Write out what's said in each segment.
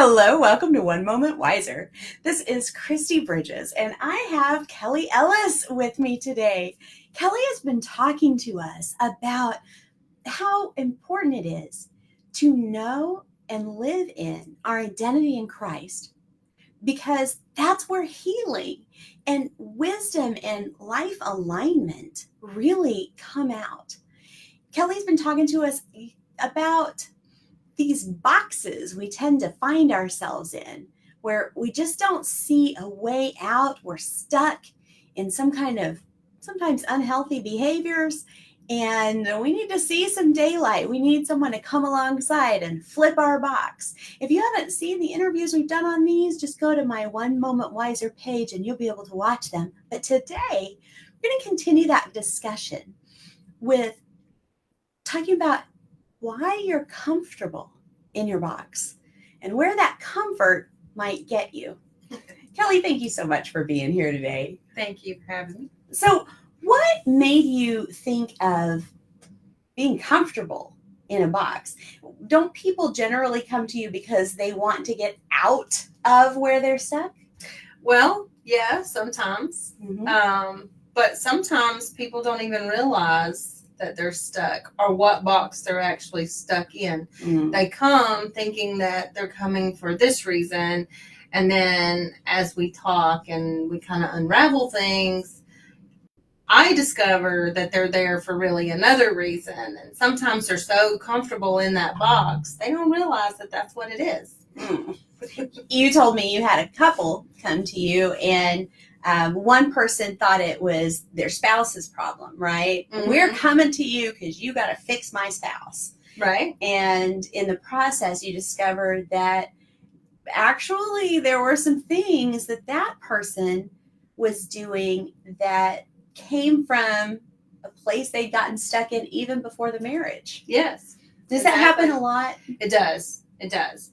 Hello, welcome to One Moment Wiser. This is Christy Bridges, and I have Kelli Ellis with me today. Kelli has been talking to us about how important it is to know and live in our identity in Christ, because that's where healing and wisdom and life alignment really come out. Kelli's been talking to us about these boxes we tend to find ourselves in, where we just don't see a way out. We're stuck in some kind of sometimes unhealthy behaviors, and we need to see some daylight. We need someone to come alongside and flip our box. If you haven't seen the interviews we've done on these, just go to my One Moment Wiser page and you'll be able to watch them. But today, we're going to continue that discussion with talking about why you're comfortable in your box and where that comfort might get you. Kelli, thank you so much for being here today. Thank you for having me. So, what made you think of being comfortable in a box? Don't people generally come to you because they want to get out of where they're stuck? Well, yeah, sometimes. But sometimes people don't even realize that they're stuck or what box they're actually stuck in. They come thinking that they're coming for this reason, and then as we talk and we kind of unravel things, I discover that they're there for really another reason. And sometimes they're so comfortable in that box, they don't realize that that's what it is. You told me you had a couple come to you, and one person thought it was their spouse's problem, right? Mm-hmm. We're coming to you because you got to fix my spouse. Right. And in the process, you discovered that actually there were some things that person was doing that came from a place they'd gotten stuck in even before the marriage. Yes. Does that happen a lot? It does. It does.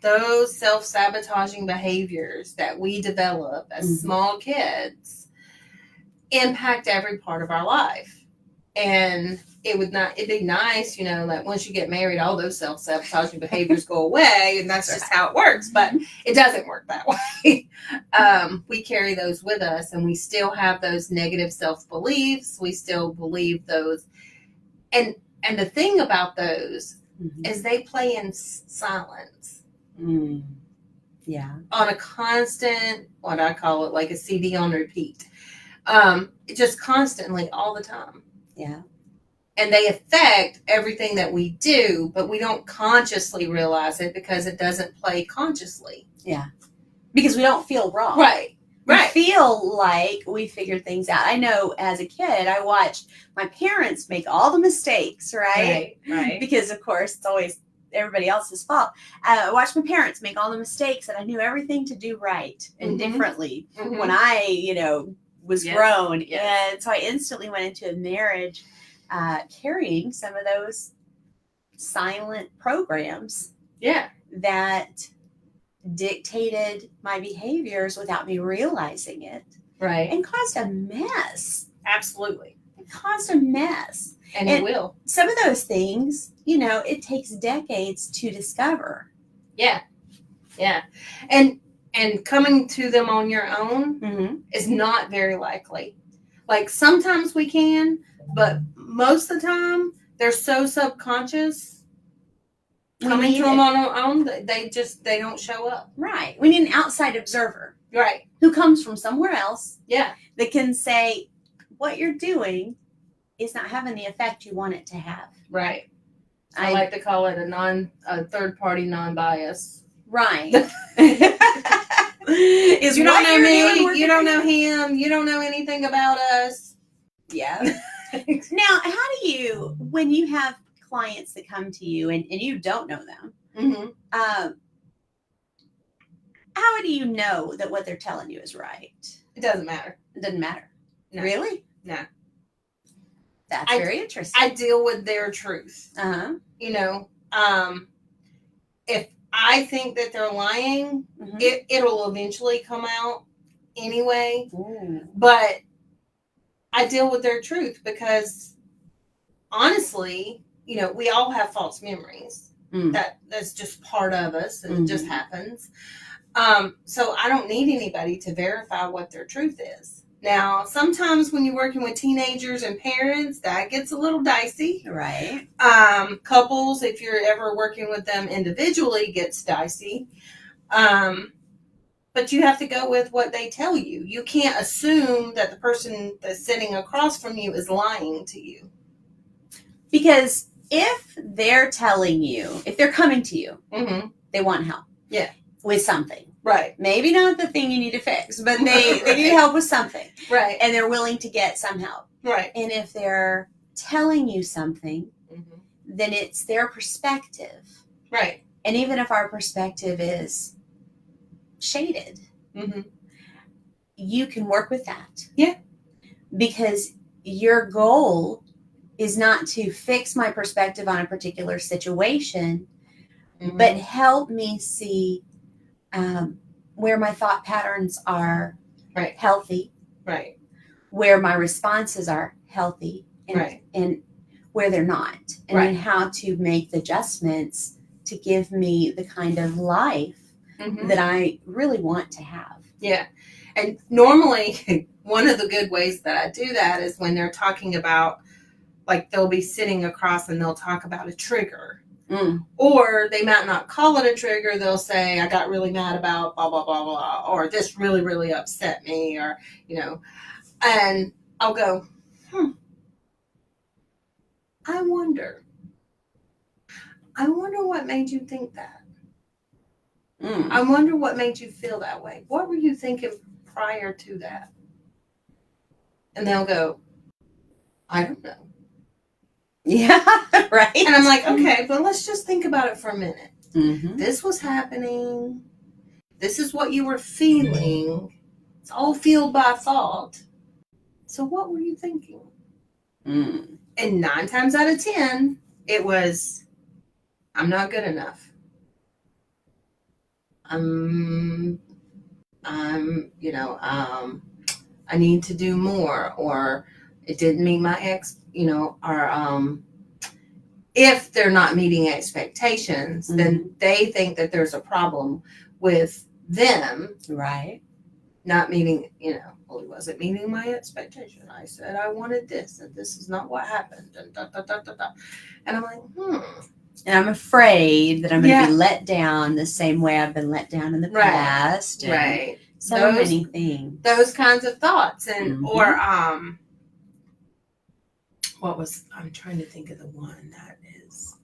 Those self-sabotaging behaviors that we develop as small kids impact every part of our life. And it'd be nice, that once you get married, all those self-sabotaging behaviors go away, and that's just how it works. But it doesn't work that way. We carry those with us, and we still have those negative self-beliefs. We still believe those. And the thing about those is they play in silence. Yeah. On a constant, what I call it, like a CD on repeat. Just constantly, all the time. Yeah. And they affect everything that we do, but we don't consciously realize it because it doesn't play consciously. Yeah. Because we don't feel wrong. Right. We feel like we figured things out. I know as a kid, I watched my parents make all the mistakes, right? Right. Because, of course, it's always everybody else's fault. I watched my parents make all the mistakes, and I knew everything to do right and differently when I, was grown. Yes. And so I instantly went into a marriage carrying some of those silent programs that dictated my behaviors without me realizing it. Right. And caused a mess. Absolutely. It caused a mess. And it will. Some of those things, it takes decades to discover. Yeah. Yeah. And coming to them on your own is not very likely. Like sometimes we can, but most of the time they're so subconscious. Coming to them on our own, they don't show up. Right. We need an outside observer. Right. Who comes from somewhere else. Yeah. That can say, what you're doing is not having the effect you want it to have. Right. I like to call it a third party non-bias. Right. You don't know me, you don't know him, you don't know anything about us. Yeah. Now, how do you, when you have clients that come to you and you don't know them, how do you know that what they're telling you is right? It doesn't matter. It doesn't matter. No. Really? No. That's very interesting. I deal with their truth. If I think that they're lying, it'll eventually come out anyway. But I deal with their truth because honestly, we all have false memories. That's just part of us, and it just happens. So I don't need anybody to verify what their truth is. Now, sometimes when you're working with teenagers and parents, that gets a little dicey. Right. Couples, if you're ever working with them individually, gets dicey. But you have to go with what they tell you. You can't assume that the person that's sitting across from you is lying to you. Because if they're telling you, if they're coming to you, they want help. Yeah. With something. Right. Maybe not the thing you need to fix, but they need help with something. Right. And they're willing to get some help. Right. And if they're telling you something, then it's their perspective. Right. And even if our perspective is shaded, you can work with that. Yeah. Because your goal is not to fix my perspective on a particular situation, but help me see where my thought patterns are healthy, where my responses are healthy, and where they're not, and then how to make the adjustments to give me the kind of life that I really want to have. Yeah. And normally, one of the good ways that I do that is when they're talking about, like, they'll be sitting across and they'll talk about a trigger. Or they might not call it a trigger. They'll say, I got really mad about blah, blah, blah, blah, or this really, really upset me, or, and I'll go, I wonder what made you think that. I wonder what made you feel that way. What were you thinking prior to that? And they'll go, I don't know. Yeah, right. And I'm like, okay, but let's just think about it for a minute. This was happening. This is what you were feeling. It's all fueled by thought. So what were you thinking? And 9 times out of 10, it was, I'm not good enough. I need to do more, or it didn't meet my if they're not meeting expectations, then they think that there's a problem with them. Right. Not meeting, well, it wasn't meeting my expectation. I said I wanted this, and this is not what happened. And And I'm like, And I'm afraid that I'm going to be let down the same way I've been let down in the past. Right. So many things. Those kinds of thoughts. And, or, I'm trying to think of the one that is,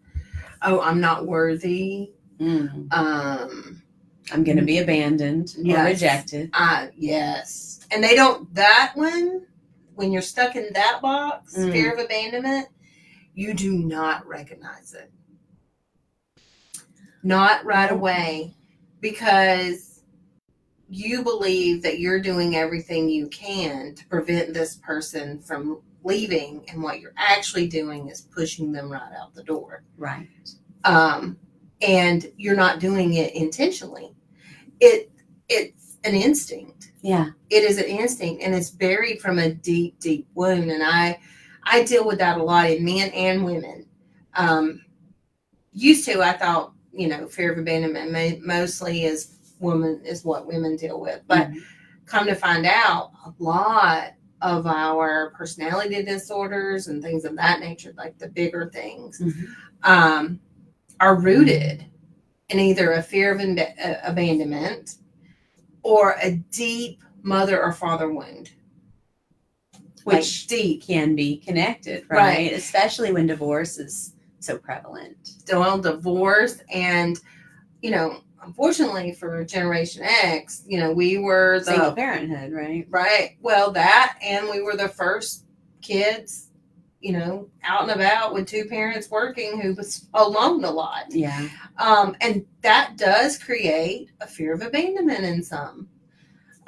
I'm not worthy. I'm going to be abandoned or rejected. Yes. And they don't, that one, when you're stuck in that box, fear of abandonment, you do not recognize it. Not right away, because you believe that you're doing everything you can to prevent this person from leaving, and what you're actually doing is pushing them right out the door. Right. And you're not doing it intentionally. It's an instinct. Yeah. It is an instinct, and it's buried from a deep, deep wound. And I deal with that a lot in men and women. Used to, I thought, fear of abandonment mostly is what women deal with. But come to find out, a lot of our personality disorders and things of that nature, like the bigger things, are rooted in either a fear of abandonment or a deep mother or father wound. Which can be connected, right? Especially when divorce is so prevalent. Still divorce, and unfortunately for Generation X, we were the single parenthood, right? Right. Well, that, and we were the first kids, out and about with 2 parents working, who was alone a lot. Yeah. And that does create a fear of abandonment in some.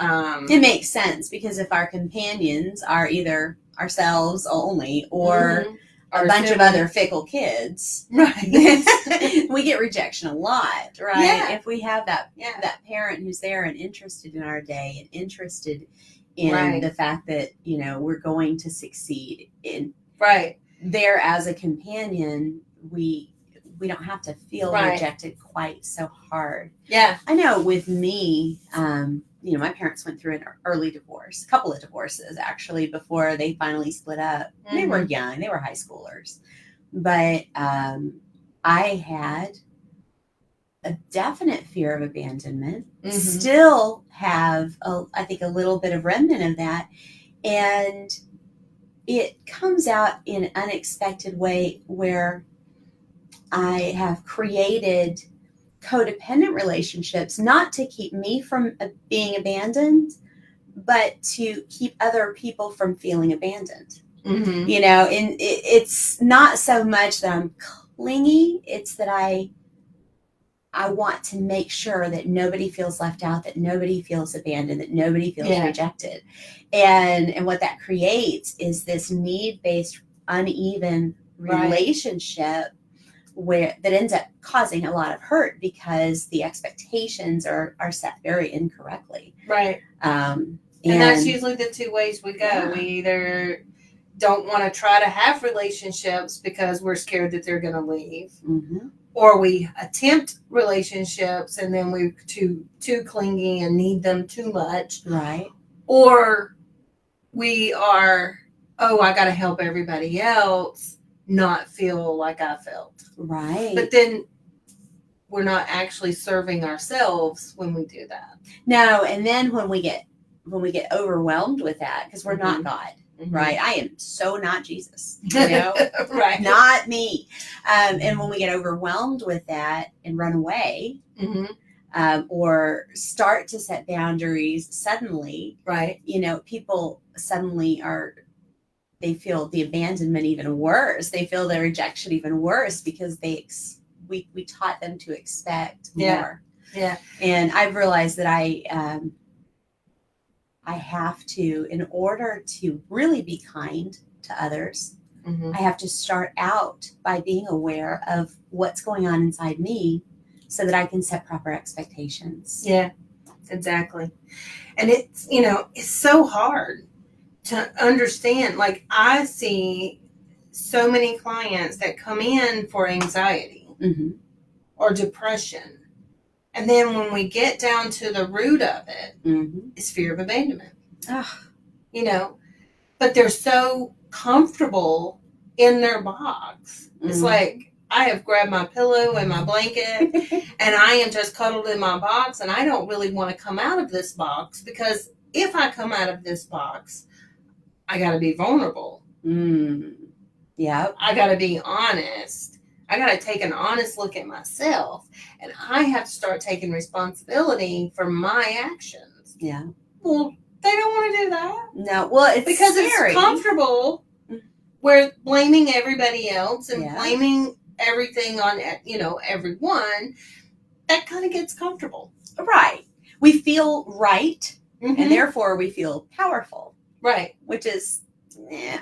It makes sense, because if our companions are either ourselves only or a bunch of other fickle kids, we get rejection a lot, right? Yeah. If we have that parent who's there and interested in our day and interested in the fact that we're going to succeed in there as a companion, we we don't have to feel Right. rejected quite so hard. Yeah. I know with me, my parents went through an early divorce, a couple of divorces actually, before they finally split up. Mm-hmm. They were young, they were high schoolers. But I had a definite fear of abandonment, still have, I think, a little bit of remnant of that. And it comes out in an unexpected way where I have created codependent relationships, not to keep me from being abandoned, but to keep other people from feeling abandoned. Mm-hmm. And it's not so much that I'm clingy, it's that I want to make sure that nobody feels left out, that nobody feels abandoned, that nobody feels rejected. And what that creates is this need-based, uneven relationship that ends up causing a lot of hurt because the expectations are set very incorrectly. Right. And that's usually the two ways we go. Yeah. We either don't want to try to have relationships because we're scared that they're going to leave. Mm-hmm. Or we attempt relationships and then we're too clingy and need them too much. Right. Or we are, I got to help everybody else not feel like I felt. Right. But then we're not actually serving ourselves when we do that. No, and then when we get overwhelmed with that, because we're not God. Mm-hmm. Right. I am so not Jesus, right. Not me. And when we get overwhelmed with that and run away, or start to set boundaries suddenly, right. People suddenly they feel the abandonment even worse. They feel the rejection even worse because we taught them to expect more. Yeah. And I've realized that I have to, in order to really be kind to others, I have to start out by being aware of what's going on inside me so that I can set proper expectations. Yeah, exactly. And it's, it's so hard to understand. Like, I see so many clients that come in for anxiety or depression. And then when we get down to the root of it, it's fear of abandonment. But they're so comfortable in their box. It's like, I have grabbed my pillow and my blanket and I am just cuddled in my box and I don't really want to come out of this box because if I come out of this box, I got to be vulnerable. Yeah. I got to be honest. I got to take an honest look at myself and I have to start taking responsibility for my actions. Yeah. Well, they don't want to do that. No. Well, it's because scary. It's comfortable. We're blaming everybody else and blaming everything on, everyone. That kind of gets comfortable. Right. We feel right and therefore we feel powerful. Right. Which is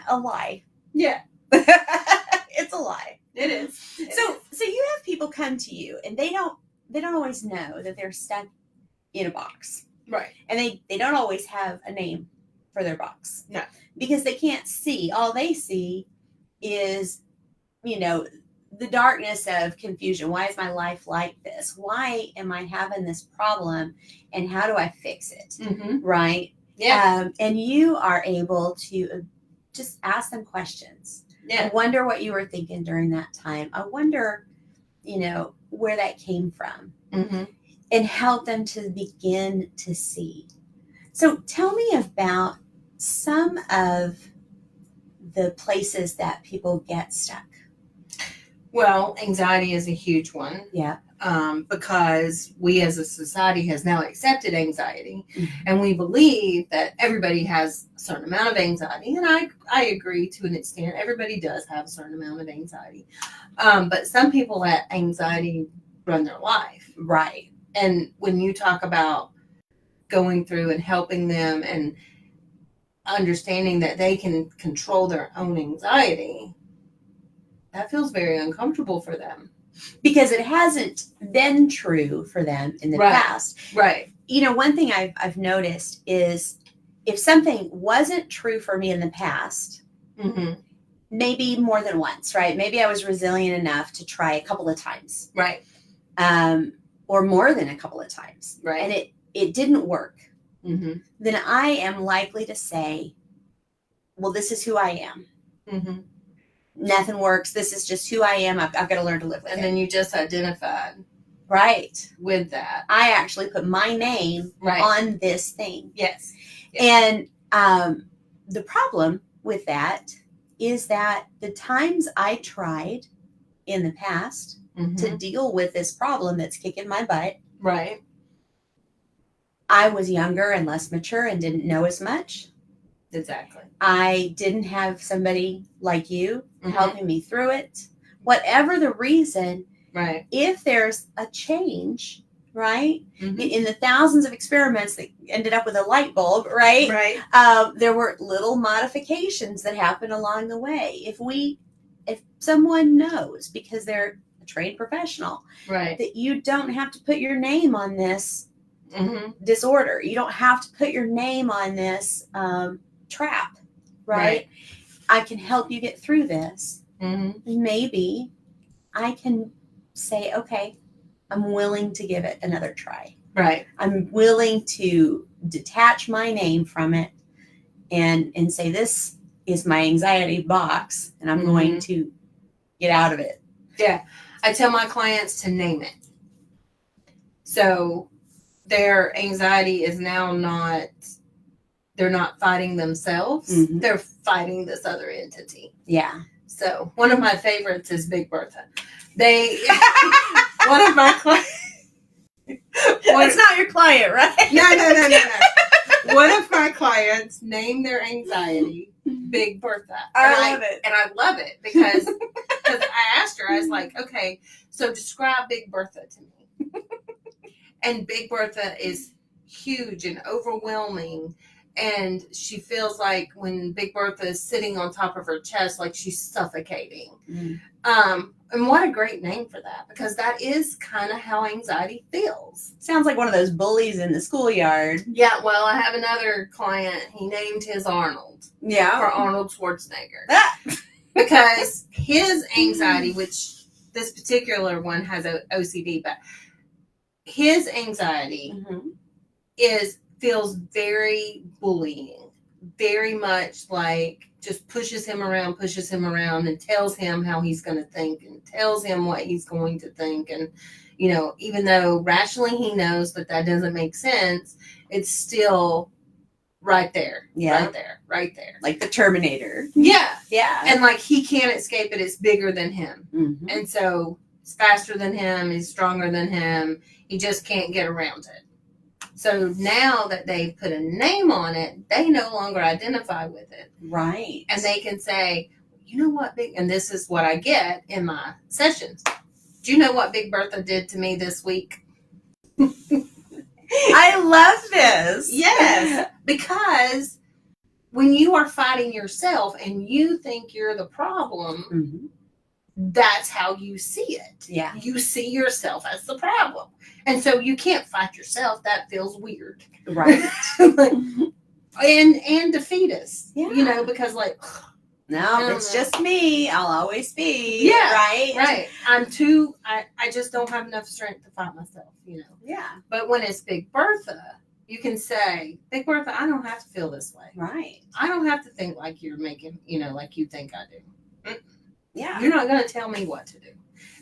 a lie. Yeah. It's a lie. It is. So you have people come to you and they don't always know that they're stuck in a box. Right. And they don't always have a name for their box. No. Because they can't see. All they see is, the darkness of confusion. Why is my life like this? Why am I having this problem? And how do I fix it? Right? Yeah. And you are able to just ask them questions. Yeah. I wonder what you were thinking during that time. I wonder, where that came from. And help them to begin to see. So tell me about some of the places that people get stuck. Well, anxiety is a huge one. Yeah. Because we as a society has now accepted anxiety and we believe that everybody has a certain amount of anxiety. And I agree to an extent. Everybody does have a certain amount of anxiety. But some people let anxiety run their life. Right. And when you talk about going through and helping them and understanding that they can control their own anxiety, that feels very uncomfortable for them. Because it hasn't been true for them in the past. Right. One thing I've noticed is if something wasn't true for me in the past, maybe more than once, right? Maybe I was resilient enough to try a couple of times. Right. Or more than a couple of times. Right. And it didn't work. Mm-hmm. Then I am likely to say, well, this is who I am. Mm-hmm. Nothing works. This is just who I am. I've got to learn to live with it. And then you just identified right with that. I actually put my name on this thing. Yes. And the problem with that is that the times I tried in the past to deal with this problem that's kicking my butt, right, I was younger and less mature and didn't know as much. Exactly. I didn't have somebody like you helping me through it. Whatever the reason, right, if there's a change, right, in the thousands of experiments that ended up with a light bulb, right, there were little modifications that happened along the way. If someone knows, because they're a trained professional, right, that you don't have to put your name on this disorder, you don't have to put your name on this trap, right? I can help you get through this. Maybe I can say, okay, I'm willing to give it another try. Right. I'm willing to detach my name from it and say, this is my anxiety box, and I'm going to get out of it. Yeah. I tell my clients to name it. So their anxiety is now they're not fighting themselves. They're fighting this other entity. Yeah. So one of my favorites is Big Bertha. One of my clients. It's not your client, right? No. One of my clients named their anxiety Big Bertha. I love it. And I love it because I asked her, I was like, okay, so describe Big Bertha to me. And Big Bertha is huge and overwhelming. And she feels like when Big Bertha is sitting on top of her chest, like she's suffocating. And what a great name for that, because that is kind of how anxiety feels. Sounds like one of those bullies in the schoolyard. Yeah, well, I have another client. He named his Arnold. Yeah. For Arnold Schwarzenegger. Because his anxiety, which this particular one has OCD, but his anxiety feels very bullying, very much like just pushes him around and tells him how he's going to think and tells him what he's going to think. And, you know, even though rationally he knows that doesn't make sense, it's still right there. Yeah. Right there. Like the Terminator. Yeah. Yeah. And like he can't escape it. It's bigger than him. And so it's faster than him. He's stronger than him. He just can't get around it. So now that they've put a name on it, they no longer identify with it. Right. And they can say, you know what, and this is what I get in my sessions. Do you know what Big Bertha did to me this week? I love this. Yes. Because when you are fighting yourself and you think you're the problem, that's how you see it. Yeah. You see yourself as the problem. And so you can't fight yourself. That feels weird. Right. and defeatist. Yeah. You know, because like, no, it's just me. I'll always be. Yeah. Right. Right. I just don't have enough strength to fight myself, you know. Yeah. But when it's Big Bertha, you can say, Big Bertha, I don't have to feel this way. Right. I don't have to think like you're making, you know, like you think I do. Yeah. You're not going to tell me what to do.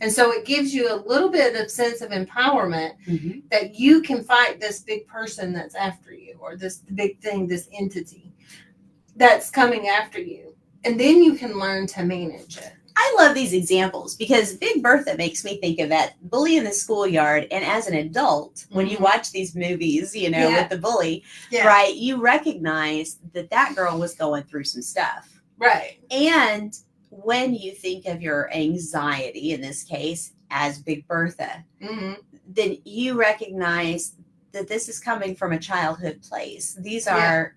And so it gives you a little bit of sense of empowerment that you can fight this big person that's after you, or this big thing, this entity that's coming after you. And then you can learn to manage it. I love these examples because Big Bertha makes me think of that bully in the schoolyard. And as an adult, when you watch these movies, you know, with the bully, right, you recognize that girl was going through some stuff. Right. And when you think of your anxiety, in this case, as Big Bertha, then you recognize that this is coming from a childhood place. These are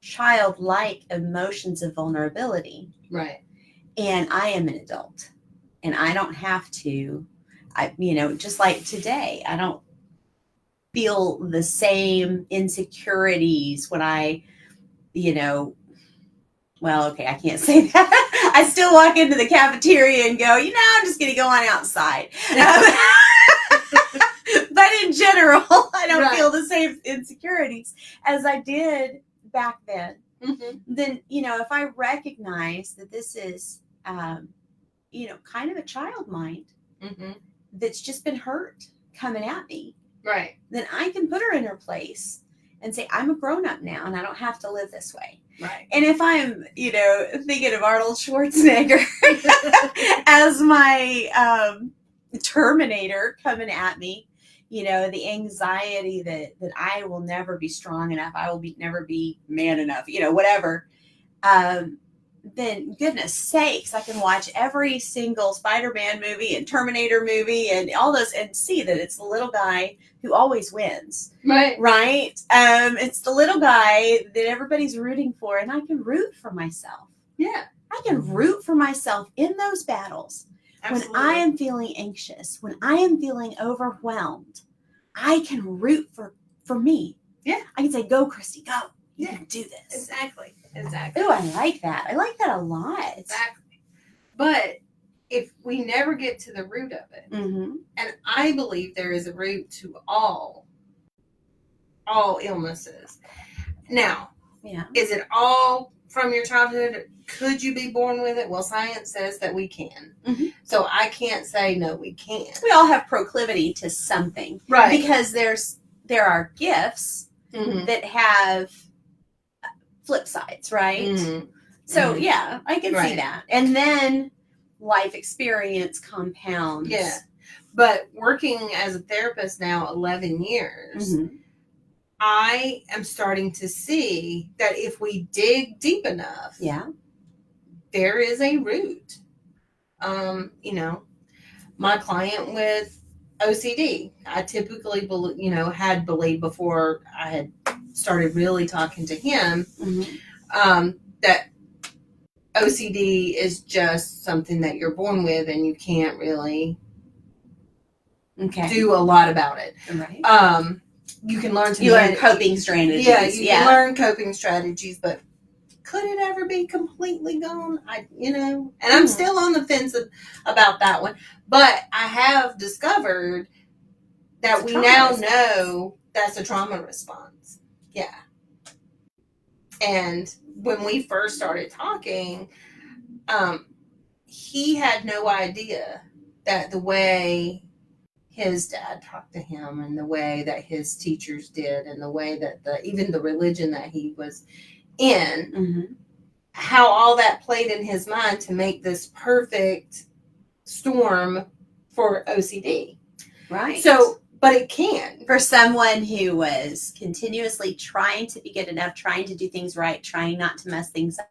childlike emotions of vulnerability. Right. And I am an adult, and I don't have to, you know, just like today, I don't feel the same insecurities when I, you know, Well, okay, I can't say that. I still walk into the cafeteria and go, I'm just going to go on outside. But in general, I don't feel the same insecurities as I did back then. Mm-hmm. Then, if I recognize that this is, kind of a child mind mm-hmm. that's just been hurt coming at me, right, then I can put her in her place and say, I'm a grown-up now and I don't have to live this way. Right. And if I'm, thinking of Arnold Schwarzenegger as my Terminator coming at me, the anxiety that I will never be strong enough, I will never be man enough, whatever. Then goodness sakes, I can watch every single Spider-Man movie and Terminator movie and all those and see that it's the little guy who always wins. Right. Right? It's the little guy that everybody's rooting for, and I can root for myself. Yeah. I can root for myself in those battles. Absolutely. When I am feeling anxious, when I am feeling overwhelmed, I can root for me. Yeah. I can say, go, Christy, go. You can do this. Exactly. Oh, I like that. I like that a lot. Exactly. But if we never get to the root of it, mm-hmm. and I believe there is a root to all illnesses. Now, is it all from your childhood? Could you be born with it? Well, science says that we can. Mm-hmm. So I can't say no, we can't. We all have proclivity to something. Right. Because there are gifts mm-hmm. that have flip sides, right? Mm-hmm. So, yeah, I can see that. And then life experience compounds. Yeah. But working as a therapist now 11 years, mm-hmm. I am starting to see that if we dig deep enough, there is a root. My client with OCD, I typically had believed before I had started really talking to him, mm-hmm. That OCD is just something that you're born with and you can't really do a lot about it. Right. You can learn learn coping strategies. Yeah, you can learn coping strategies, but could it ever be completely gone? And I'm still on the fence about that one. But I have discovered that we now know that's a trauma response. Yeah. And when we first started talking, he had no idea that the way his dad talked to him and the way that his teachers did and the way that even the religion that he was in, mm-hmm. how all that played in his mind to make this perfect storm for OCD. Right. So, but it can. For someone who was continuously trying to be good enough, trying to do things right, trying not to mess things up,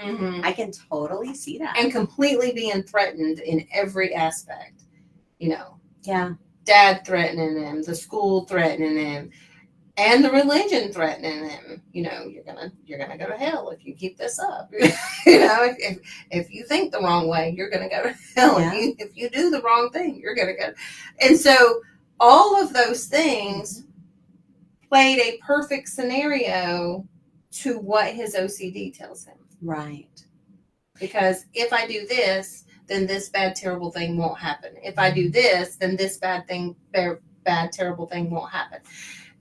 mm-hmm. I can totally see that. And completely being threatened in every aspect. Yeah. Dad threatening him, the school threatening him, and the religion threatening him. You're gonna go to hell if you keep this up. If you think the wrong way, you're gonna go to hell. Yeah. If you do the wrong thing, you're gonna go. And so all of those things played a perfect scenario to what his OCD tells him. Right. Because if I do this, then this bad, terrible thing won't happen. If I do this, then this bad, terrible thing won't happen.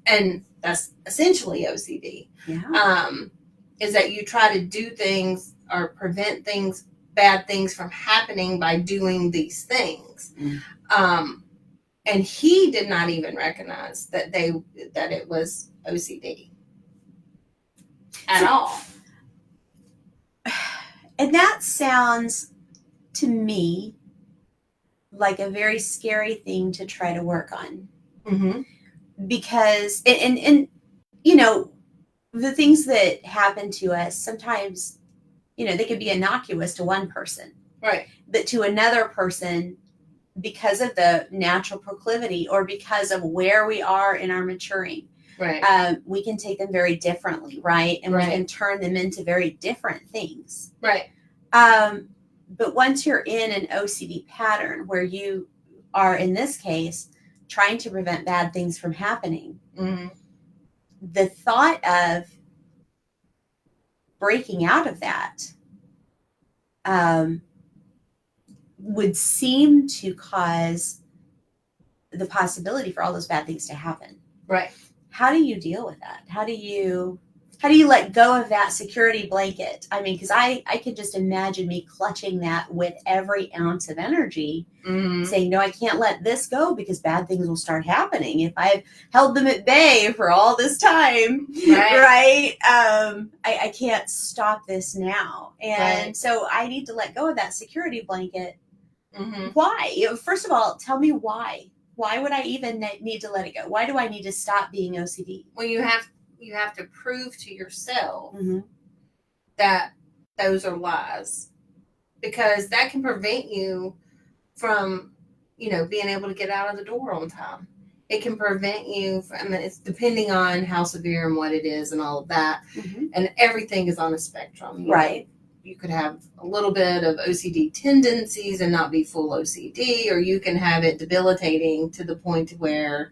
And that's essentially OCD. Yeah. Is that you try to do things or prevent bad things from happening by doing these things. Mm. And he did not even recognize that it was OCD at all. And that sounds to me like a very scary thing to try to work on. Mm-hmm. Because, and the things that happen to us, sometimes, they can be innocuous to one person. Right. But to another person, because of the natural proclivity or because of where we are in our maturing, right. We can take them very differently, right? And we can turn them into very different things. Right. But once you're in an OCD pattern where you are, in this case, trying to prevent bad things from happening, mm-hmm. the thought of breaking out of that would seem to cause the possibility for all those bad things to happen. Right. How do you deal with that? How do you let go of that security blanket? I mean, because I could just imagine me clutching that with every ounce of energy, saying, no, I can't let this go because bad things will start happening. If I've held them at bay for all this time, right? I can't stop this now. And so I need to let go of that security blanket. Why? First of all, tell me why. Why would I even need to let it go? Why do I need to stop being OCD? Well, you have to prove to yourself that those are lies, because that can prevent you from, being able to get out of the door on time. It can prevent you from, it's depending on how severe and what it is and all of that. And everything is on a spectrum. Right. You could have a little bit of OCD tendencies and not be full OCD, or you can have it debilitating to the point where,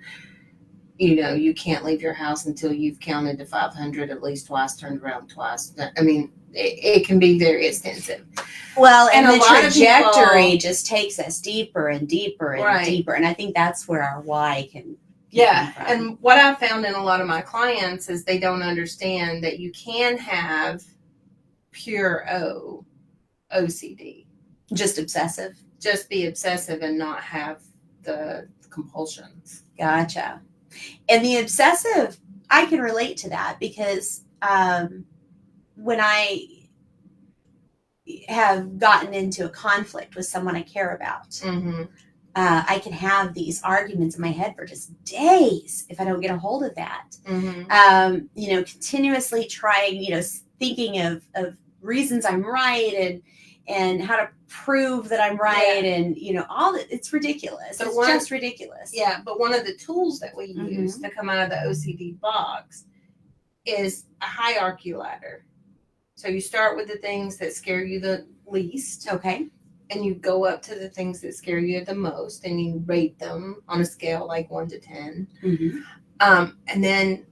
you can't leave your house until you've counted to 500 at least twice, turned around twice. I mean, it can be very extensive. Well, and the trajectory just takes us deeper and deeper and deeper. And I think that's where our why can come from. And what I've found in a lot of my clients is they don't understand that you can have pure OCD. Just obsessive. Just be obsessive and not have the compulsions. Gotcha. And the obsessive, I can relate to that because when I have gotten into a conflict with someone I care about, I can have these arguments in my head for just days if I don't get a hold of that. Continuously trying, thinking of reasons I'm right and how to prove that I'm right, and all that. It's ridiculous. It's just ridiculous. Yeah, but one of the tools that we use to come out of the OCD box is a hierarchy ladder. So you start with the things that scare you the least. Okay. And you go up to the things that scare you the most, and you rate them on a scale like 1 to 10. And then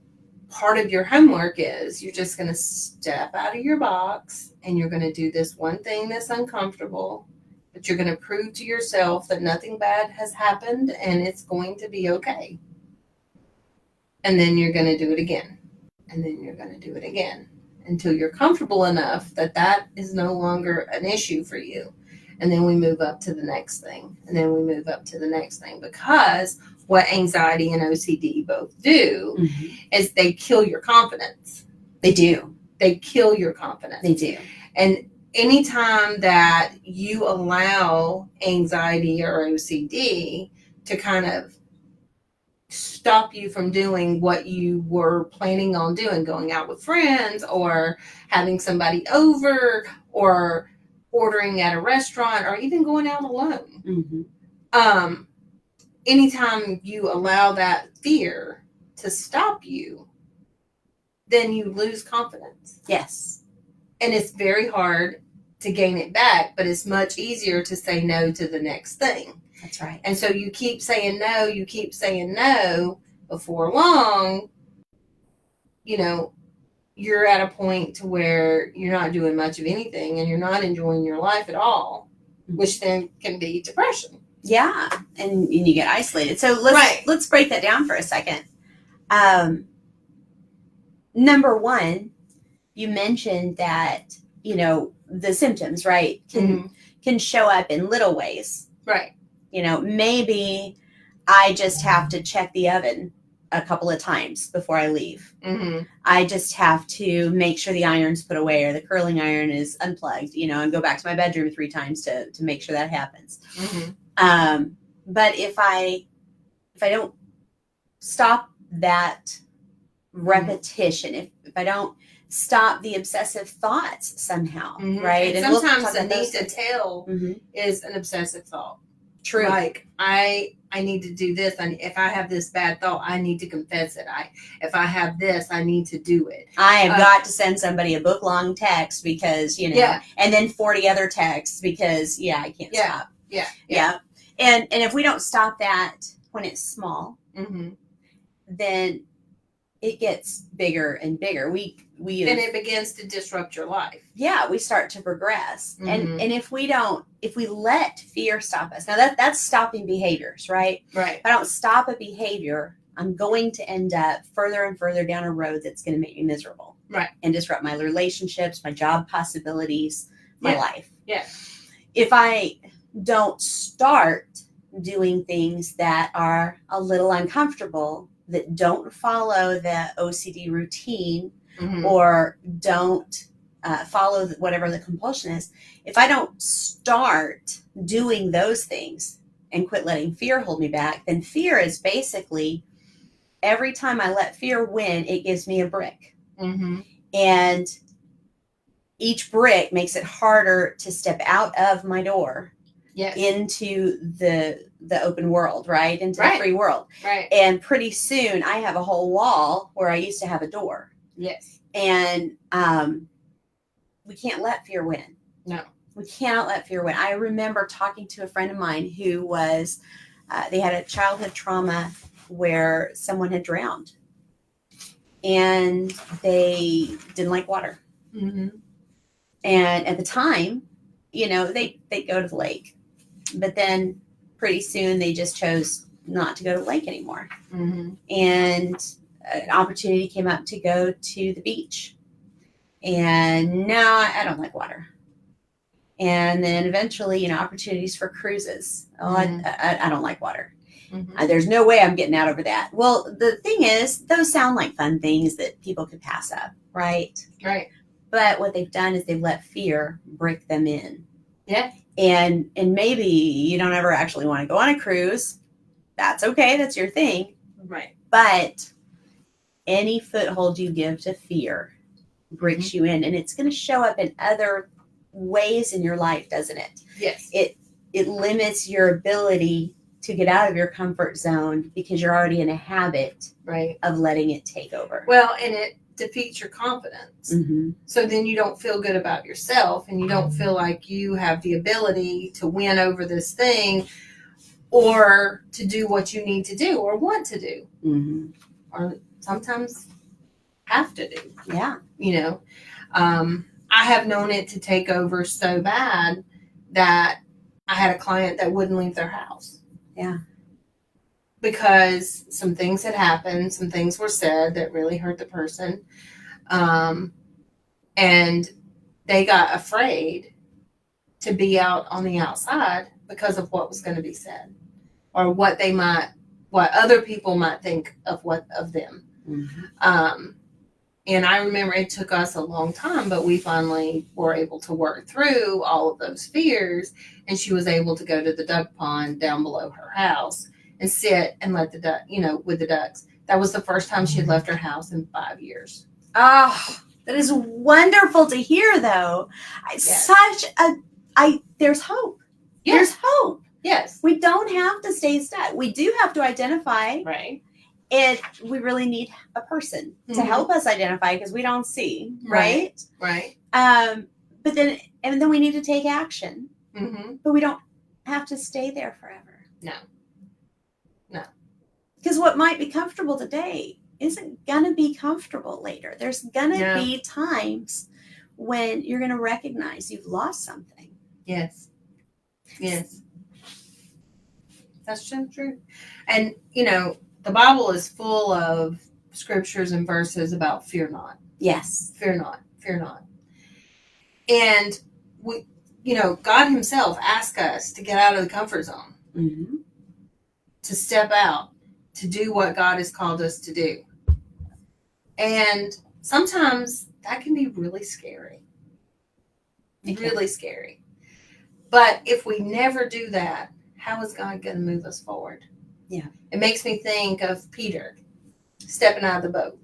part of your homework is you're just going to step out of your box and you're going to do this one thing that's uncomfortable, but you're going to prove to yourself that nothing bad has happened and it's going to be okay. And then you're going to do it again. And then you're going to do it again until you're comfortable enough that that is no longer an issue for you. And then we move up to the next thing. And then we move up to the next thing. Because what anxiety and OCD both do is they kill your confidence. They do. They kill your confidence. They do. And anytime that you allow anxiety or OCD to kind of stop you from doing what you were planning on doing, going out with friends or having somebody over or ordering at a restaurant or even going out alone. Anytime you allow that fear to stop you, then you lose confidence. Yes. And it's very hard to gain it back, but it's much easier to say no to the next thing. That's right. And so you keep saying no, before long, you're at a point to where you're not doing much of anything and you're not enjoying your life at all, which then can be depression. Yeah. And you get isolated. So let's break that down for a second. Number one, you mentioned that, the symptoms, right, can show up in little ways. Right. Maybe I just have to check the oven a couple of times before I leave. I just have to make sure the iron's put away or the curling iron is unplugged, and go back to my bedroom 3 times to make sure that happens. But if I don't stop that repetition, if I don't stop the obsessive thoughts somehow, right? And sometimes the need to tell is an obsessive thought. True. Like, I need to do this. And if I have this bad thought, I need to confess it. If I have this, I need to do it. I have got to send somebody a book-long text because, and then 40 other texts because, I can't stop. Yeah. And if we don't stop that when it's small, then it gets bigger and bigger. And it begins to disrupt your life. Yeah, we start to progress. Mhm. And if we let fear stop us, now that's stopping behaviors, right? Right. If I don't stop a behavior, I'm going to end up further and further down a road that's going to make me miserable. Right. And disrupt my relationships, my job possibilities, my Yeah. life. Yeah. If I don't start doing things that are a little uncomfortable, that don't follow the OCD routine, Mhm. or don't follow whatever the compulsion is, if I don't start doing those things and quit letting fear hold me back, then fear is basically, every time I let fear win, it gives me a brick. Mhm. And each brick makes it harder to step out of my door. Yes. Into the open world, right? Into Right. the free world. Right. And pretty soon I have a whole wall where I used to have a door. Yes. And we can't let fear win. No. We cannot let fear win. I remember talking to a friend of mine who was, they had a childhood trauma where someone had drowned. And they didn't like water. Mm-hmm. And at the time, they'd go to the lake. But then pretty soon they just chose not to go to the lake anymore. Mm-hmm. And an opportunity came up to go to the beach. And no, I don't like water. And then eventually, opportunities for cruises. Oh, Mm-hmm. I don't like water. Mm-hmm. There's no way I'm getting out over that. Well, the thing is, those sound like fun things that people could pass up, right? Right. But what they've done is they've let fear break them in. Yeah. And maybe you don't ever actually want to go on a cruise. That's okay. That's your thing. Right. But any foothold you give to fear breaks you in, and it's going to show up in other ways in your life, doesn't it? Yes. It limits your ability to get out of your comfort zone because you're already in a habit, right, of letting it take over. Well, and it defeats your confidence. Mm-hmm. So then you don't feel good about yourself, and you don't feel like you have the ability to win over this thing, or to do what you need to do or want to do, mm-hmm. or sometimes have to do. Yeah. I have known it to take over so bad that I had a client that wouldn't leave their house. Yeah. Because some things had happened, some things were said that really hurt the person. And they got afraid to be out on the outside because of what was going to be said, or what other people might think of them. Mm-hmm. And I remember it took us a long time, but we finally were able to work through all of those fears. And she was able to go to the duck pond down below her house and sit and let the duck, with the ducks. That was the first time she had left her house in 5 years. Oh, that is wonderful to hear, though. Yes. There's hope. Yes. There's hope. Yes. We don't have to stay stuck. We do have to identify. Right. We really need a person to Mm-hmm. help us identify, because we don't see. Right. Right. But then we need to take action. Mm-hmm. But we don't have to stay there forever. No. Because what might be comfortable today isn't going to be comfortable later. There's going to be times when you're going to recognize you've lost something. Yes. Yes. That's so true. And, the Bible is full of scriptures and verses about fear not. Yes. Fear not. Fear not. And we, God himself asks us to get out of the comfort zone, mm-hmm. to step out, to do what God has called us to do. And sometimes that can be really scary. Really scary. But if we never do that, how is God going to move us forward? Yeah. It makes me think of Peter stepping out of the boat.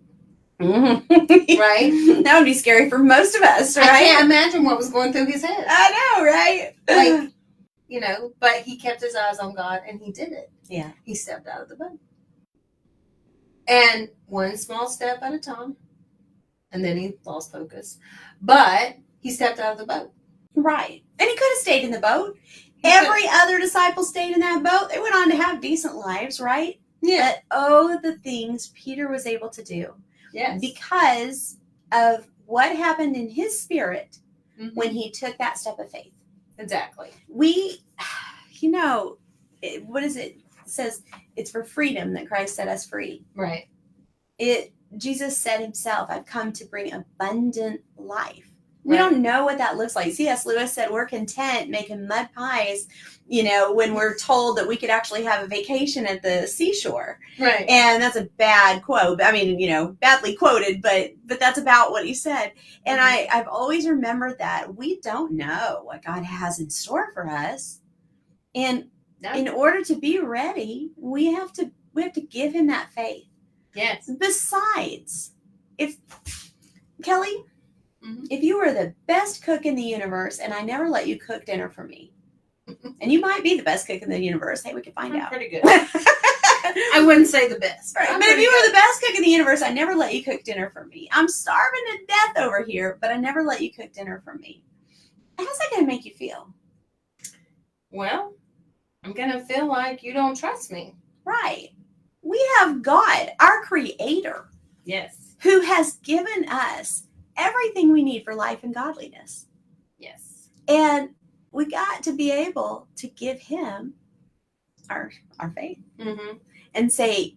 Mm-hmm. Right? That would be scary for most of us, right? I can't imagine what was going through his head. I know, right? But he kept his eyes on God, and he did it. Yeah. He stepped out of the boat. And one small step at a time, and then he lost focus. But he stepped out of the boat. Right. And he could have stayed in the boat. Every other disciple stayed in that boat. They went on to have decent lives, right? Yeah. But oh, the things Peter was able to do. Yes. Because of what happened in his spirit when Mm-hmm. he took that step of faith. Exactly. We, what is it? It says it's for freedom that Christ set us free. Right. Jesus said himself, I've come to bring abundant life. We Right. don't know what that looks like. C.S. Lewis said we're content making mud pies, when we're told that we could actually have a vacation at the seashore. Right. And that's a bad quote. I mean, badly quoted, but that's about what he said. And I've always remembered that we don't know what God has in store for us. And in order to be ready, we have to give him that faith. Yes. Besides, Kelli, mm-hmm. if you were the best cook in the universe and I never let you cook dinner for me, and you might be the best cook in the universe, hey, we could find out. Pretty good. I wouldn't say the best. Right. But if you were the best cook in the universe, I never let you cook dinner for me. I'm starving to death over here, but I never let you cook dinner for me. How's that going to make you feel? Well, I'm going to feel like you don't trust me. Right. We have God, our creator. Yes. Who has given us everything we need for life and godliness. Yes. And we got to be able to give him our faith. Mm-hmm. And say,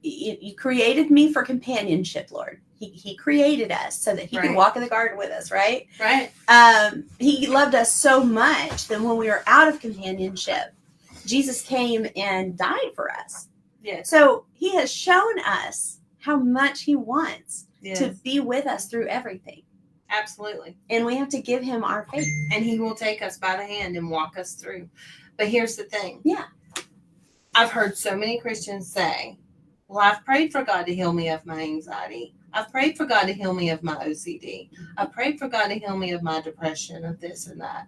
you created me for companionship, Lord. He created us so that he could walk in the garden with us, right? Right. He loved us so much that when we were out of companionship, Jesus came and died for us. Yes. So he has shown us how much he wants yes. to be with us through everything. Absolutely. And we have to give him our faith. And he will take us by the hand and walk us through. But here's the thing. Yeah. I've heard so many Christians say, well, I've prayed for God to heal me of my anxiety. I've prayed for God to heal me of my OCD. I've prayed for God to heal me of my depression, of this and that.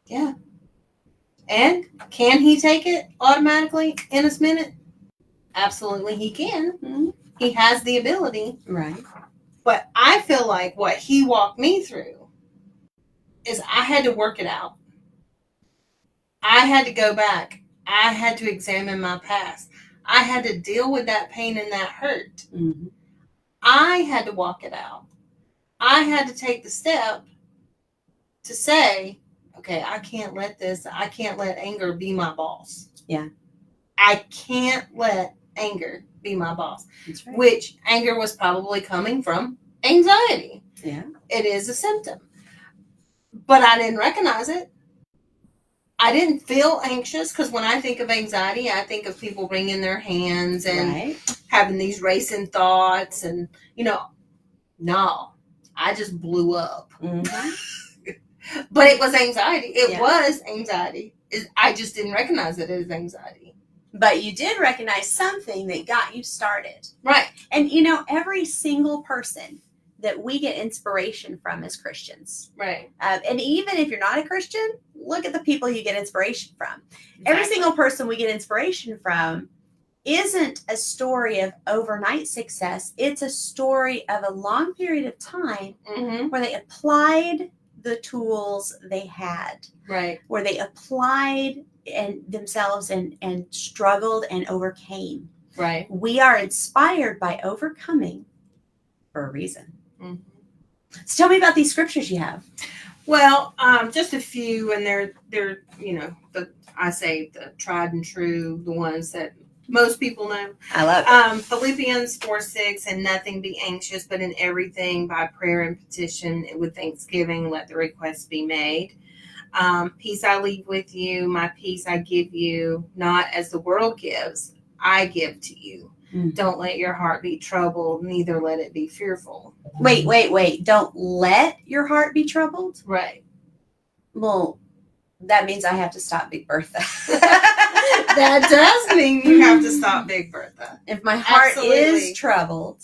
Yeah. And can he take it automatically in a minute? Absolutely he can. Mm-hmm. He has the ability. Right. But I feel like what he walked me through is I had to work it out. I had to go back. I had to examine my past. I had to deal with that pain and that hurt. Mm-hmm. I had to walk it out. I had to take the step to say, okay, I can't let anger be my boss. Yeah. I can't let anger be my boss. That's right. Which anger was probably coming from anxiety. Yeah. It is a symptom. But I didn't recognize it. I didn't feel anxious because when I think of anxiety, I think of people wringing their hands and having these racing thoughts and, no, I just blew up. Mm-hmm. But it was anxiety. It was anxiety. I just didn't recognize it as anxiety. But you did recognize something that got you started. Right. And, every single person that we get inspiration from as Christians. Right. And even if you're not a Christian, look at the people you get inspiration from. Exactly. Every single person we get inspiration from isn't a story of overnight success. It's a story of a long period of time where they applied the tools they had. Right. Where they applied themselves and struggled and overcame. Right. We are inspired by overcoming for a reason. Mm-hmm. So tell me about these scriptures you have. Well, just a few, and they're the tried and true, the ones that most people know. I love it. Philippians 4:6, and nothing be anxious, but in everything by prayer and petition with thanksgiving, let the requests be made. Peace I leave with you, my peace I give you, not as the world gives, I give to you. Don't let your heart be troubled, neither let it be fearful. Wait. Don't let your heart be troubled? Right. Well, that means I have to stop Big Bertha. That does mean you have to stop Big Bertha. If my heart is troubled,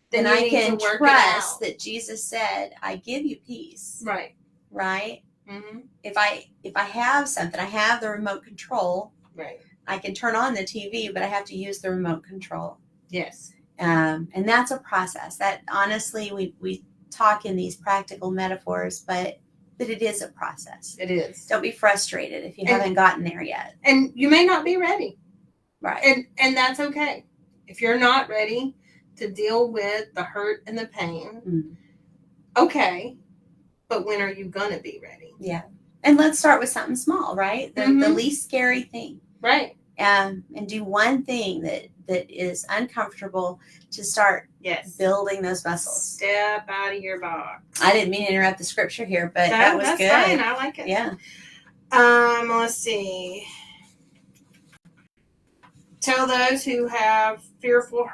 then I can trust that Jesus said, I give you peace. Right. Right? Mm-hmm. If I have something, I have the remote control. Right. I can turn on the TV, but I have to use the remote control. Yes. And that's a process that honestly, we talk in these practical metaphors, but it is a process. It is. Don't be frustrated if you haven't gotten there yet. And you may not be ready. Right. And that's okay. If you're not ready to deal with the hurt and the pain, okay. But when are you going to be ready? Yeah. And let's start with something small, right? The least scary thing. Right. And do one thing that is uncomfortable to start building those muscles. Step out of your box. I didn't mean to interrupt the scripture here, but that was that's good. Fine. I like it. Yeah. Let's see. Tell those who have a fearful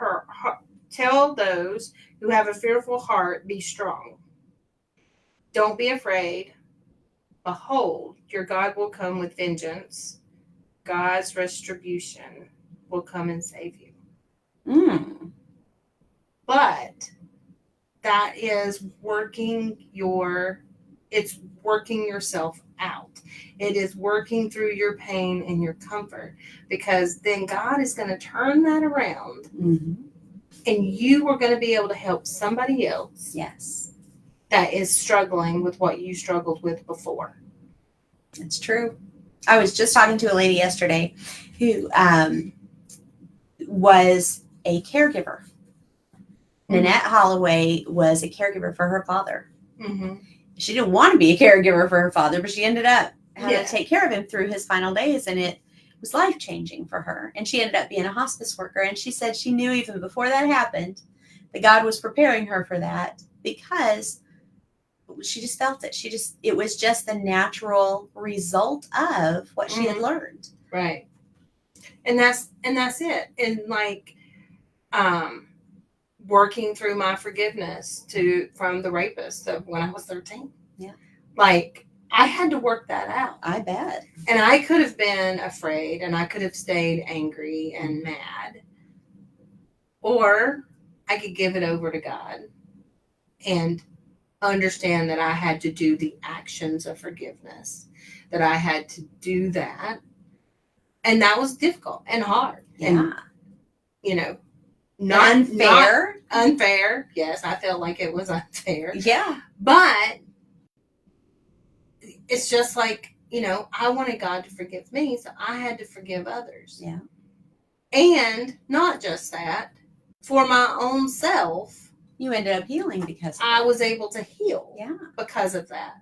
heart, be strong. Don't be afraid. Behold, your God will come with vengeance. God's retribution will come and save you. But that is working yourself out. It is working through your pain and your comfort, because then God is going to turn that around, and you are going to be able to help somebody else. Yes. That is struggling with what you struggled with before. It's true. I was just talking to a lady yesterday who was a caregiver. Nanette Holloway was a caregiver for her father. She didn't want to be a caregiver for her father, but she ended up having to take care of him through his final days, and it was life-changing for her. And she ended up being a hospice worker, and she said she knew even before that happened that God was preparing her for that, because she just felt it. It was just the natural result of what she had learned. Right. And that's it. And like, working through my forgiveness from the rapist of when I was 13. Yeah. Like, I had to work that out. I bet. And I could have been afraid, and I could have stayed angry and mad. Or I could give it over to God and understand that I had to do the actions of forgiveness, that I had to do that. And that was difficult and hard. Yeah. And, not unfair. Yes, I felt like it was unfair. Yeah. But it's just like, I wanted God to forgive me, so I had to forgive others. Yeah. And not just that, for my own self, you ended up healing because I was able to heal because of that.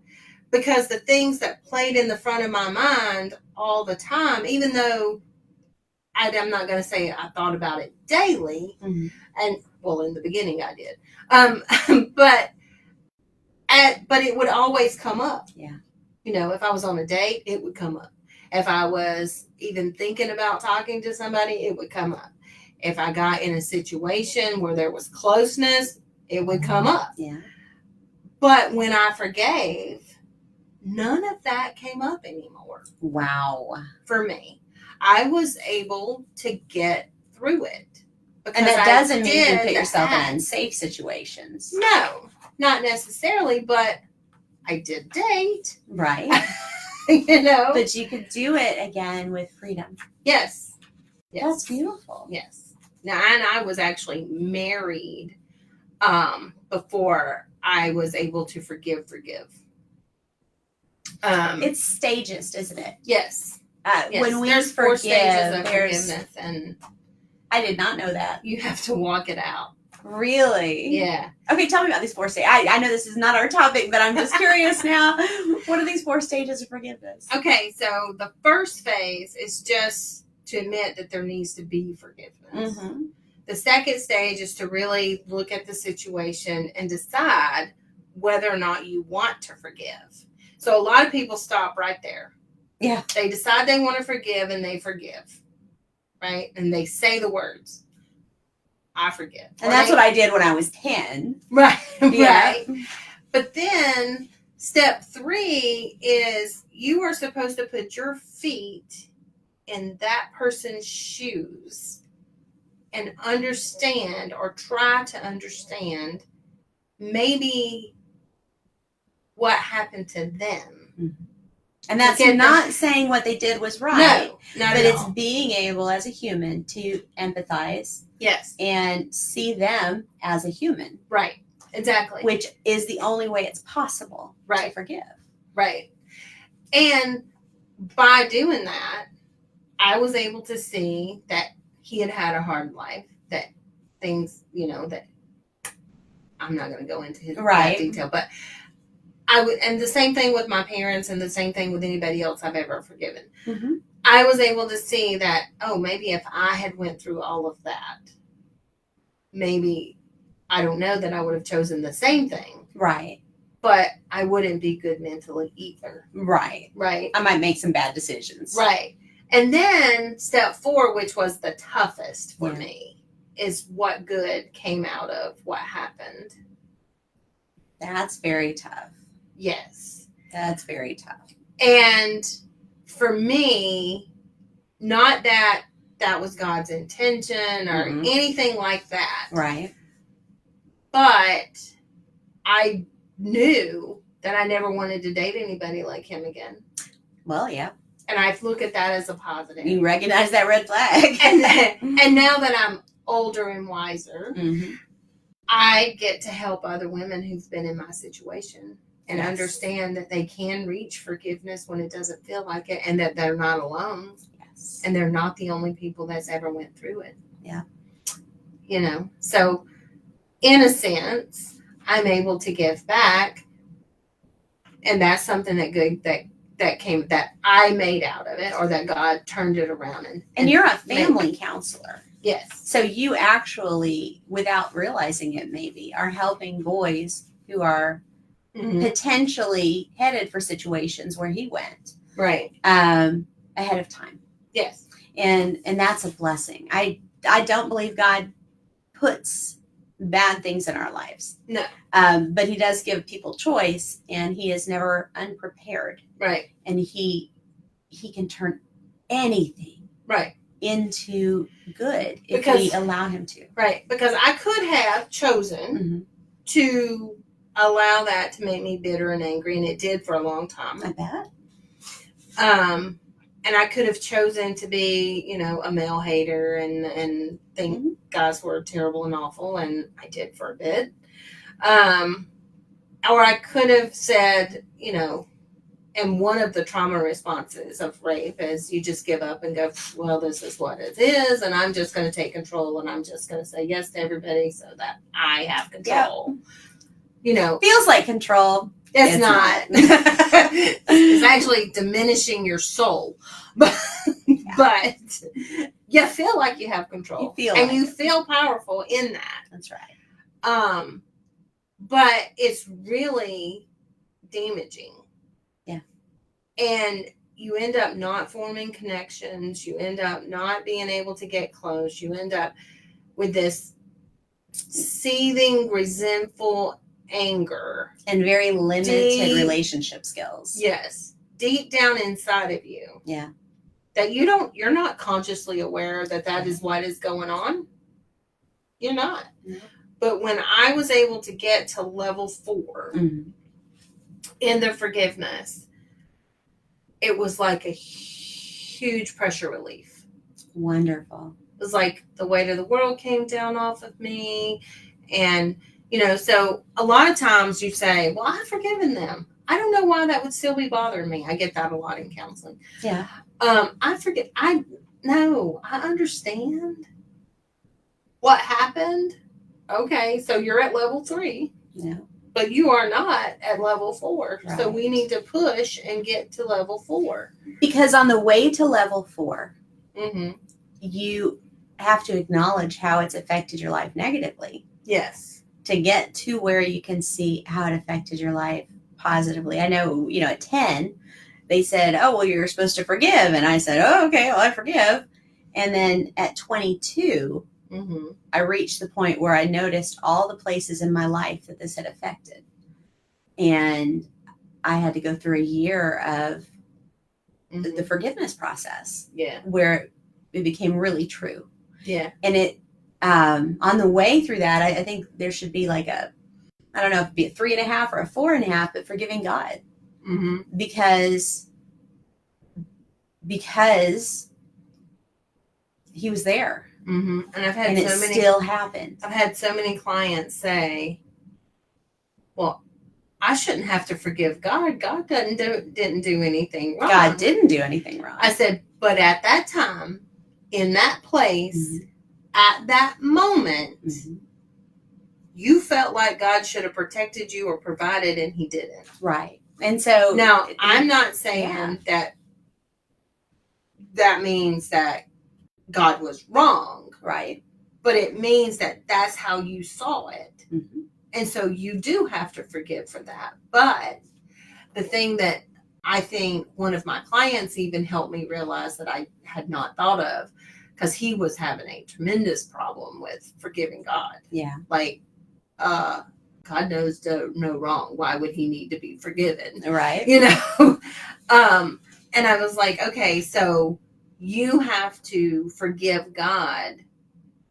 Because the things that played in the front of my mind all the time, even though I'm not going to say I thought about it daily, and well, in the beginning I did, but it would always come up. Yeah. If I was on a date, it would come up. If I was even thinking about talking to somebody, it would come up. If I got in a situation where there was closeness, it would come up. Yeah. But when I forgave, none of that came up anymore. Wow. For me. I was able to get through it. And that doesn't mean you put yourself in unsafe situations. No, not necessarily, but I did date. Right. But you could do it again with freedom. Yes. That's beautiful. Yes. Now, and I was actually married before I was able to forgive. It's stages, isn't it? Yes. Yes. When we there's forgive, 4 stages of forgiveness, and I did not know that. You have to walk it out. Really? Yeah. Okay, tell me about these 4 stages. I know this is not our topic, but I'm just curious now. What are these 4 stages of forgiveness? Okay, so the first phase is just to admit that there needs to be forgiveness. The second stage is to really look at the situation and decide whether or not you want to forgive. So a lot of people stop right there. Yeah. They decide they want to forgive, and they forgive. Right? And they say the words, I forgive. And that's what I did when I was 10. Right. Yeah. Right. But then step 3 is you are supposed to put your feet in that person's shoes and understand, or try to understand, maybe what happened to them. And that's not saying what they did was right. No, not but at it's all. Being able as a human to empathize. Yes. And see them as a human. Right. Exactly. Which is the only way it's possible to forgive. Right. And by doing that, I was able to see that he had had a hard life, that things, that I'm not going to go into his Right. detail, but I would, and the same thing with my parents, and the same thing with anybody else I've ever forgiven. Mm-hmm. I was able to see that, maybe if I had went through all of that, maybe, I don't know that I would have chosen the same thing. Right. But I wouldn't be good mentally either. Right. Right. I might make some bad decisions. Right. And then step 4, which was the toughest for me, is what good came out of what happened. That's very tough. Yes. That's very tough. And for me, not that that was God's intention or anything like that. Right. But I knew that I never wanted to date anybody like him again. Well, yeah. And I look at that as a positive. You recognize that red flag. and now that I'm older and wiser, I get to help other women who've been in my situation and understand that they can reach forgiveness when it doesn't feel like it, and that they're not alone. Yes. And they're not the only people that's ever went through it. Yeah. So in a sense, I'm able to give back, and that's something that came, that I made out of it, or that God turned it around. And you're a family counselor. Yes. So you actually, without realizing it maybe, are helping boys who are potentially headed for situations where he went. Right. Ahead of time. Yes. And that's a blessing. I don't believe God puts bad things in our lives. No. But he does give people choice, and he is never unprepared. Right. And he can turn anything into good if we allow him to. Right. Because I could have chosen to allow that to make me bitter and angry, and it did for a long time. I bet. And I could have chosen to be, a male hater and think guys were terrible and awful, and I did for a bit. Or I could have said, and one of the trauma responses of rape is you just give up and go, well, this is what it is, and I'm just going to take control, and I'm just going to say yes to everybody so that I have control. Yep. Feels like control. It's not. It's actually diminishing your soul. But you feel like you have control. You feel powerful in that. That's right. But it's really damaging. Yeah. And you end up not forming connections. You end up not being able to get close. You end up with this seething, resentful anger and very limited relationship skills. Yes. Deep down inside of you. Yeah. That you're not consciously aware that is what is going on. You're not. Mm-hmm. But when I was able to get to level 4 in the forgiveness, it was like a huge pressure relief. Wonderful. It was like the weight of the world came down off of me. And so a lot of times you say, well, I've forgiven them. I don't know why that would still be bothering me. I get that a lot in counseling. Yeah. I forget. I understand what happened. Okay. So you're at level 3. Yeah. But you are not at level 4. Right. So we need to push and get to level 4. Because on the way to level 4, you have to acknowledge how it's affected your life negatively. Yes. To get to where you can see how it affected your life positively. I know, at 10, they said, oh, well, you're supposed to forgive. And I said, oh, okay, well, I forgive. And then at 22, I reached the point where I noticed all the places in my life that this had affected. And I had to go through a year of the forgiveness process. Yeah. Where it became really true. Yeah. And it, on the way through that, I think there should be like I don't know if it'd be a 3.5 or a 4.5, but forgiving God. Because he was there. And I've had it still happened. I've had so many clients say, well, I shouldn't have to forgive God. God didn't do anything wrong. God didn't do anything wrong. I said, But at that time, in that place, at that moment, you felt like God should have protected you or provided, and he didn't. Right. And so now, I'm not saying that means that God was wrong. Right. But it means that that's how you saw it. And so you do have to forgive for that. But the thing that I think one of my clients even helped me realize that I had not thought of, because he was having a tremendous problem with forgiving God. Yeah. Like, God knows no wrong. Why would he need to be forgiven? Right. You know? And I was like, okay, so you have to forgive God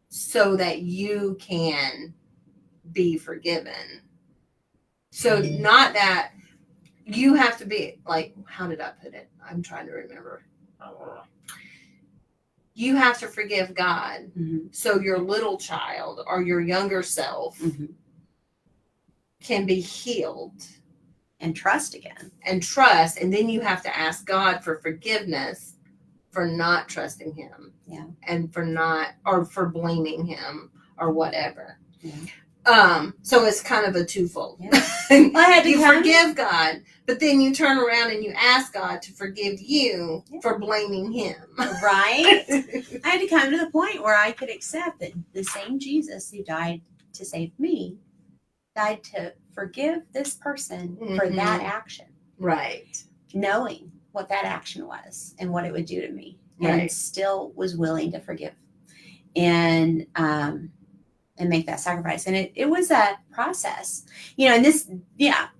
so that you can be forgiven. So not that you have to be like, how did I put it? I'm trying to remember. You have to forgive God so your little child or your younger self can be healed. And trust again. And trust. And then you have to ask God for forgiveness for not trusting him. Yeah. And for not, or for blaming him or whatever. Yeah. So it's kind of a twofold. Yeah. Well, I had to you forgive God, but then you turn around and you ask God to forgive you for blaming him. Right? I had to come to the point where I could accept that the same Jesus who died to save me died to forgive this person for that action. Right. Knowing what that action was and what it would do to me. Right. And still was willing to forgive. And make that sacrifice. And it was a process. You know, and this,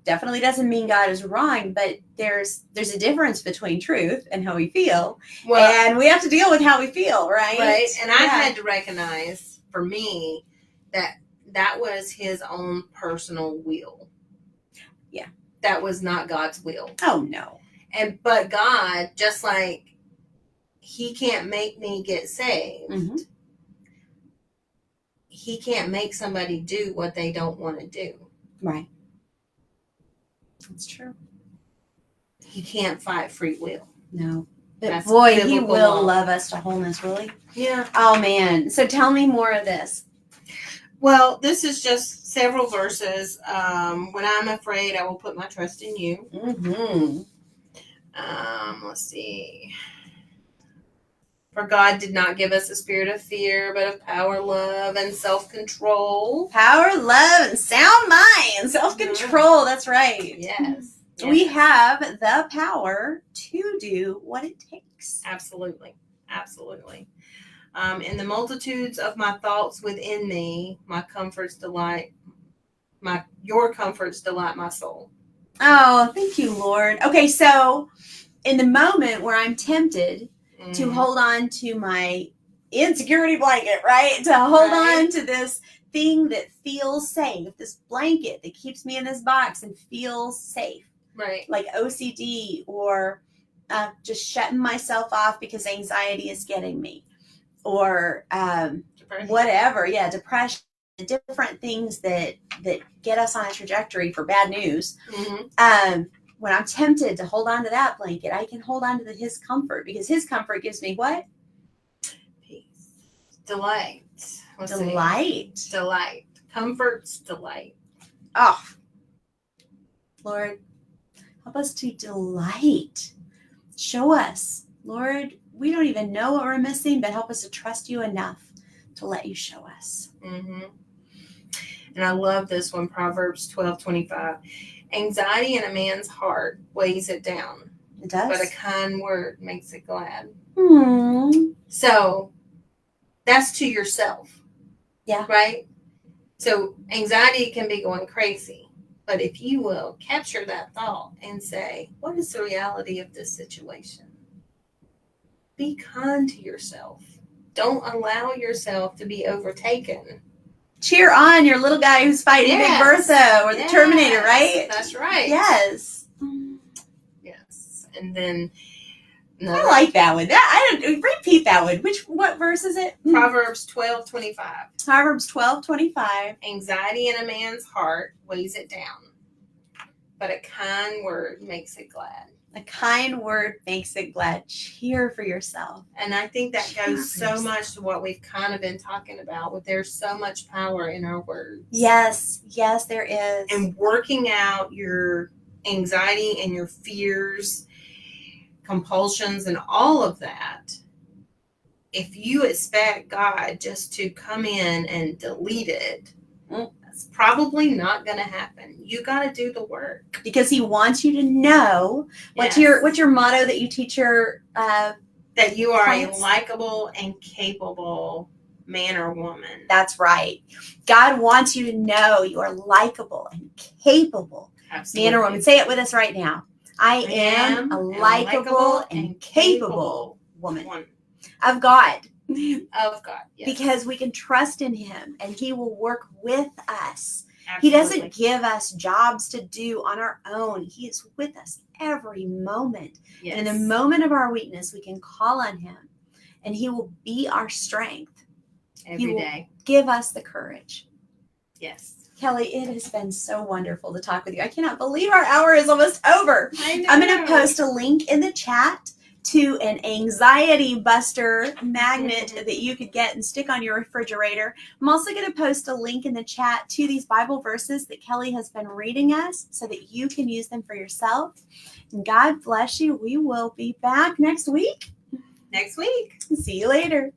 definitely doesn't mean God is wrong, but there's a difference between truth and how we feel. Well, and we have to deal with how we feel, right? Right. And I had to recognize for me that was his own personal will. Yeah. That was not God's will. Oh, no. But God, just like he can't make me get saved, he can't make somebody do what they don't want to do. Right. That's true. He can't fight free will. No. But that's boy, he will love us to wholeness, will he? Yeah. Oh, man. So tell me more of this. Well, this is just several verses. When I'm afraid, I will put my trust in you. Let's see. For God did not give us a spirit of fear, but of power, love, and self-control. Power, love, and sound mind. Self-control. That's right. Yes. We have the power to do what it takes. Absolutely. Absolutely. In the multitudes of my thoughts within me, your comforts delight my soul. Oh, thank you, Lord. Okay, so in the moment where I'm tempted to hold on to my insecurity blanket, right? To hold on to this thing that feels safe, this blanket that keeps me in this box and feels safe. Right. Like OCD or just shutting myself off because anxiety is getting me. Or depression. Whatever. Yeah, depression. Different things that get us on a trajectory for bad news. When I'm tempted to hold on to that blanket, I can hold on to his comfort, because his comfort gives me what? Peace. Delight. Delight. Comfort's delight. Oh, Lord, help us to delight. Show us, Lord, we don't even know what we're missing, but help us to trust you enough to let you show us. And I love this one, Proverbs 12:25. Anxiety in a man's heart weighs it down. It does. But a kind word makes it glad. So that's to yourself. Yeah. Right? So anxiety can be going crazy. But if you will capture that thought and say, what is the reality of this situation? Be kind to yourself. Don't allow yourself to be overtaken. Cheer on your little guy who's fighting Big Bertha or the Terminator, right? That's right. Yes. Yes. And then I like that one. Repeat that one. What verse is it? Proverbs 12:25. Proverbs 12:25. Anxiety in a man's heart weighs it down, but a kind word makes it glad. A kind word makes it glad. Cheer for yourself. And I think that Cheer goes for so yourself. much to what we've kind of been talking about. With there's so much power in our words. Yes, there is. And working out your anxiety and your fears, compulsions, and all of that. If you expect God just to come in and delete it, that's probably not going to happen. You got to do the work, because He wants you to know. What's your motto that you teach your that you are clients? A likable and capable man or woman. That's right. God wants you to know you are likable and capable. Absolutely. Man or woman. Say it with us right now. I am a likable and capable woman. Of God. Of God, yes. Because we can trust in Him and He will work with us. Absolutely. He doesn't give us jobs to do on our own. He is with us every moment. Yes. And in the moment of our weakness, we can call on Him and He will be our strength. Every day. Give us the courage. Yes. Kelli, it has been so wonderful to talk with you. I cannot believe our hour is almost over. I know. I'm going to post a link in the chat to an anxiety buster magnet that you could get and stick on your refrigerator. I'm also going to post a link in the chat to these Bible verses that Kelli has been reading us so that you can use them for yourself. And God bless you. We will be back next week. Next week. See you later.